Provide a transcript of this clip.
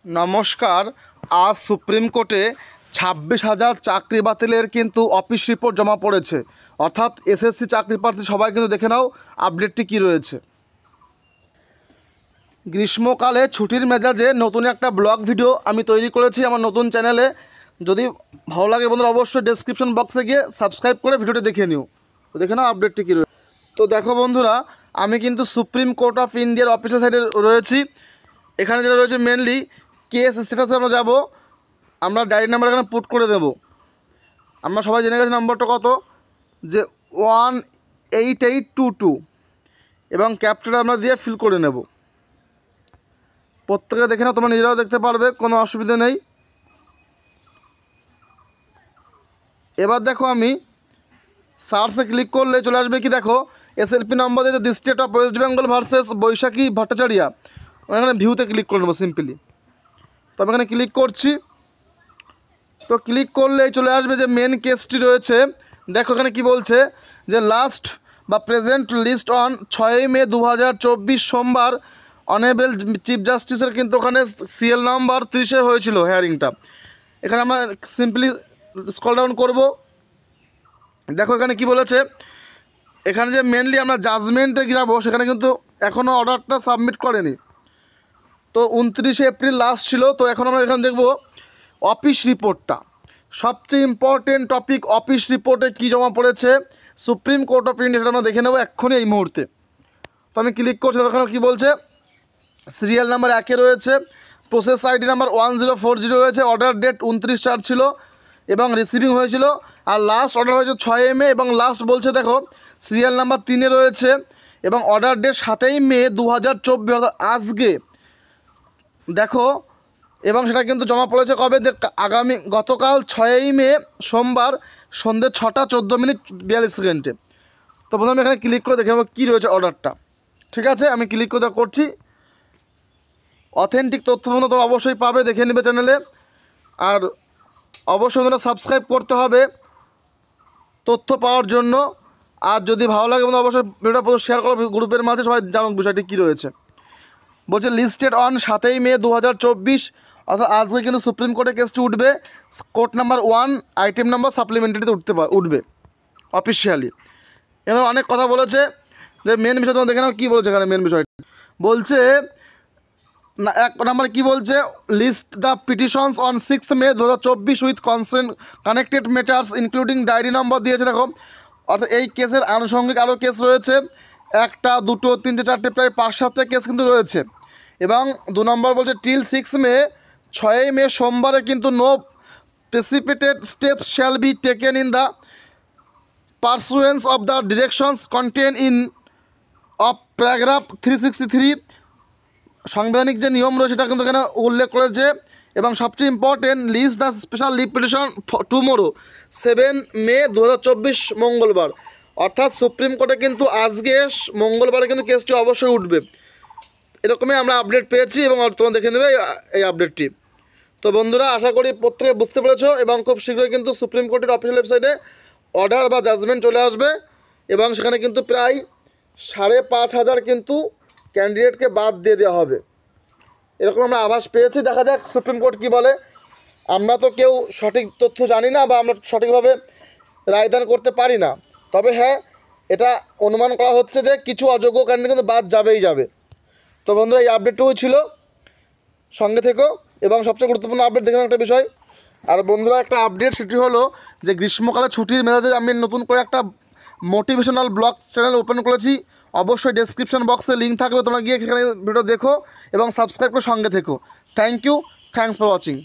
নমস্কার। আজ সুপ্রিম কোর্টে 26,000 চাকরি বাতিলের কিন্তু অফিস রিপোর্ট জমা পড়েছে, অর্থাৎ এসএসসি চাকরি প্রার্থী সবাই কিন্তু দেখে নাও আপডেটটি কী রয়েছে। গ্রীষ্মকালে ছুটির মেজাজে নতুন একটা ব্লগ ভিডিও আমি তৈরি করেছি আমার নতুন চ্যানেলে। যদি ভালো লাগে বন্ধুরা অবশ্যই ডেসক্রিপশন বক্সে গিয়ে সাবস্ক্রাইব করে ভিডিওটি দেখে নিও, তো দেখে নাও আপডেটটি কী রয়েছে। তো দেখো বন্ধুরা, আমি কিন্তু সুপ্রিম কোর্ট অফ ইন্ডিয়ার অফিসিয়াল সাইডে রয়েছি। এখানে যেটা রয়েছে মেনলি কেস স্ট্যাটাসে আমরা যাব, আমরা ডায়েরি নাম্বার এখানে পুট করে দেব। আমরা সবাই জেনে গেছি নাম্বারটা কত, যে 18822 এবং ক্যাপটা আমরা দিয়ে ফিল করে নেব। প্রত্যেকে দেখে নাও, তোমরা নিজেরাও দেখতে পারবে, কোনো অসুবিধা নেই। এবার দেখো আমি সার্চে ক্লিক করলে চলে আসবে কি, দেখো এসএলপি নম্বর দিয়েছে the state of West Bengal versus Baishakhi Bhattacharya. এখানে ভিউতে ক্লিক করে নেবো সিম্পলি। তো আমি এখানে ক্লিক করছি। তো ক্লিক করলেই চলে আসবে যে মেন কেসটি রয়েছে। দেখো এখানে কি বলছে, যে লাস্ট বা প্রেজেন্ট লিস্ট অন 6 মে 2024 সোমবার অনেবল চিফ জাস্টিসের কিন্তু ওখানে সিএল নাম্বার 30 হয়েছিল হেয়ারিংটা। এখানে আমরা সিম্পলি স্ক্রল ডাউন করব। দেখো এখানে কি বলেছে, এখানে যে মেনলি আমরা জাজমেন্টে যাবো সেখানে কিন্তু এখনও অর্ডারটা সাবমিট করেনি। তো 29 এপ্রিল লাস্ট ছিল। তো এখন আমরা এখানে দেখব অফিস রিপোর্টটা, সবচেয়ে ইম্পর্টেন্ট টপিক। অফিস রিপোর্টে কী জমা পড়েছে সুপ্রিম কোর্ট অফ ইন্ডিয়া, সেটা আমরা দেখে নেব এক্ষুনি এই মুহূর্তে। তো আমি ক্লিক করছি। এখানে কী বলছে, সিরিয়াল নাম্বার 1 রয়েছে, প্রসেস আইডি নাম্বার 1040 রয়েছে, অর্ডার ডেট 29/4 ছিল এবং রিসিভিং হয়েছিল, আর লাস্ট অর্ডার হয়েছে 6 মে এবং লাস্ট বলছে দেখো সিরিয়াল নাম্বার 3 রয়েছে এবং অর্ডার ডেট 7 মে 2024, অর্থাৎ আজকে দেখো। এবং সেটা কিন্তু জমা পড়েছে কবে, আগামী গতকাল 6 মে সোমবার সন্ধ্যে 6:14:42। তো প্রথমে এখানে ক্লিক করে দেখে নেবো কী রয়েছে অর্ডারটা। ঠিক আছে, আমি ক্লিক করে করছি। অথেন্টিক তথ্যপূর্ণ তো অবশ্যই পাবে, দেখে নেবে চ্যানেলে। আর অবশ্যই তোমরা সাবস্ক্রাইব করতে হবে তথ্য পাওয়ার জন্য। আর যদি ভালো লাগে অবশ্যই ভিডিওটা শেয়ার করো গ্রুপের মাঝে, সবাই জানুক বিষয়টি কী রয়েছে। বলছে লিস্টেড অন 7 মে 2024, অর্থাৎ আজকে কিন্তু সুপ্রিম কোর্টে কেসটি উঠবে। কোর্ট নাম্বার 1 আইটেম নাম্বার সাপ্লিমেন্টারিতে উঠবে অফিসিয়ালি। এখানে অনেক কথা বলেছে, যে মেন বিষয় তোমরা দেখে নাও কী বলেছে। এখানে মেন বিষয়টি বলছে না, 1 নাম্বার কী বলছে, list the petitions on 6 May 2024 with connected matters including diary number দিয়েছে। দেখো অর্থাৎ এই কেসের আনুষঙ্গিক আরও কেস রয়েছে, 1, 2, 3, 4 প্রায় 5-7টা কেস কিন্তু রয়েছে। এবং 2 নম্বর বলছে টিল 6 মে 6 মে সোমবারে কিন্তু no precipitated steps shall be taken in the pursuance of the directions contain in of paragraph 363। সাংবিধানিক যে নিয়ম রয়েছে সেটা কিন্তু এখানে উল্লেখ করেছে। এবং সবচেয়ে important, list the special leave petition tomorrow 7 May 2024 মঙ্গলবার, অর্থাৎ সুপ্রিম কোর্টে কিন্তু আজকে মঙ্গলবারে কিন্তু কেসটি অবশ্যই উঠবে। এরকমই আমরা আপডেট পেয়েছি এবং তোমরা দেখে নেবে এই আপডেটটি। তো বন্ধুরা, আশা করি প্রত্যেকে বুঝতে পেরেছো এবং খুব শীঘ্রই কিন্তু সুপ্রিম কোর্টের অফিসিয়াল ওয়েবসাইটে অর্ডার বা জাজমেন্ট চলে আসবে এবং সেখানে কিন্তু প্রায় 5,500 কিন্তু ক্যান্ডিডেটকে বাদ দিয়ে দেওয়া হবে, এরকম আমরা আভাস পেয়েছি। দেখা যাক সুপ্রিম কোর্ট কী বলে। আমরা তো কেউ সঠিক তথ্য জানি না বা আমরা সঠিকভাবে রায়দান করতে পারি না, তবে হ্যাঁ এটা অনুমান করা হচ্ছে যে কিছু অযোগ্য ক্যান্ডিডেট কিন্তু বাদ যাবে। তো বন্ধুরা, এই আপডেটটুকু ছিল, সঙ্গে থেকো। এবং সবচেয়ে গুরুত্বপূর্ণ আপডেট দেখুন একটা বিষয়। আর বন্ধুরা, একটা আপডেট সেটি হলো যে গ্রীষ্মকালে ছুটির মেজাজে আমি নতুন করে একটা মোটিভেশনাল ব্লগ চ্যানেল ওপেন করেছি। অবশ্যই ডেসক্রিপশন বক্সে লিঙ্ক থাকবে, তোমরা গিয়ে সেখানে ভিডিও দেখো এবং সাবস্ক্রাইব করে সঙ্গে থেকো। Thank you, thanks for watching.